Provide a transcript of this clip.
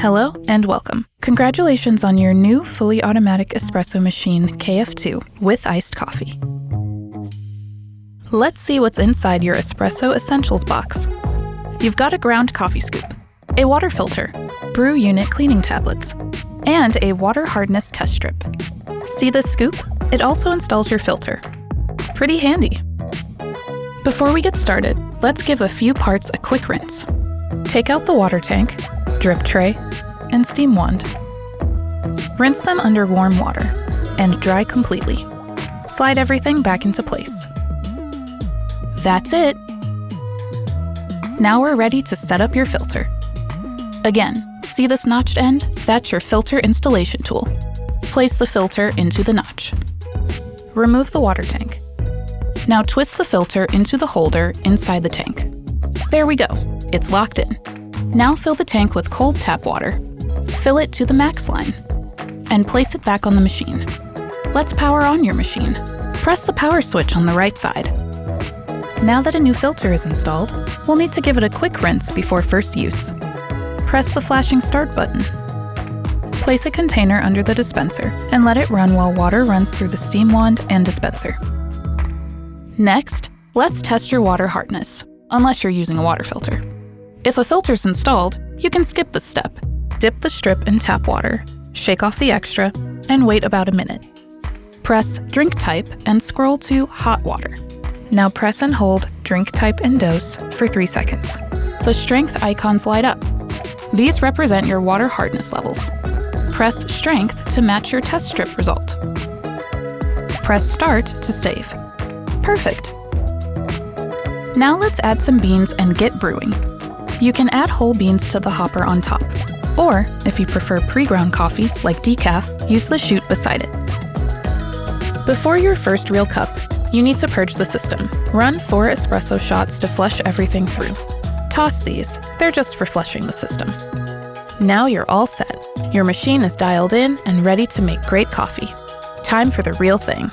Hello and welcome. Congratulations on your new fully automatic espresso machine KF2 with iced coffee. Let's see what's inside your Espresso Essentials box. You've got a ground coffee scoop, a water filter, brew unit cleaning tablets, and a water hardness test strip. See this scoop? It also installs your filter. Pretty handy. Before we get started, let's give a few parts a quick rinse. Take out the water tank, drip tray, and steam wand. Rinse them under warm water and dry completely. Slide everything back into place. That's it! Now we're ready to set up your filter. Again, see this notched end? That's your filter installation tool. Place the filter into the notch. Remove the water tank. Now twist the filter into the holder inside the tank. There we go, it's locked in. Now fill the tank with cold tap water. Fill it to the max line and place it back on the machine. Let's power on your machine. Press the power switch on the right side. Now that a new filter is installed, we'll need to give it a quick rinse before first use. Press the flashing start button. Place a container under the dispenser and let it run while water runs through the steam wand and dispenser. Next, let's test your water hardness, unless you're using a water filter. If a filter's installed, you can skip this step. Dip the strip in tap water, shake off the extra, and wait about a minute. Press Drink Type and scroll to Hot Water. Now press and hold Drink Type and Dose for 3 seconds. The strength icons light up. These represent your water hardness levels. Press Strength to match your test strip result. Press Start to save. Perfect! Now let's add some beans and get brewing. You can add whole beans to the hopper on top. Or, if you prefer pre-ground coffee, like decaf, use the chute beside it. Before your first real cup, you need to purge the system. Run 4 espresso shots to flush everything through. Toss these, they're just for flushing the system. Now you're all set. Your machine is dialed in and ready to make great coffee. Time for the real thing.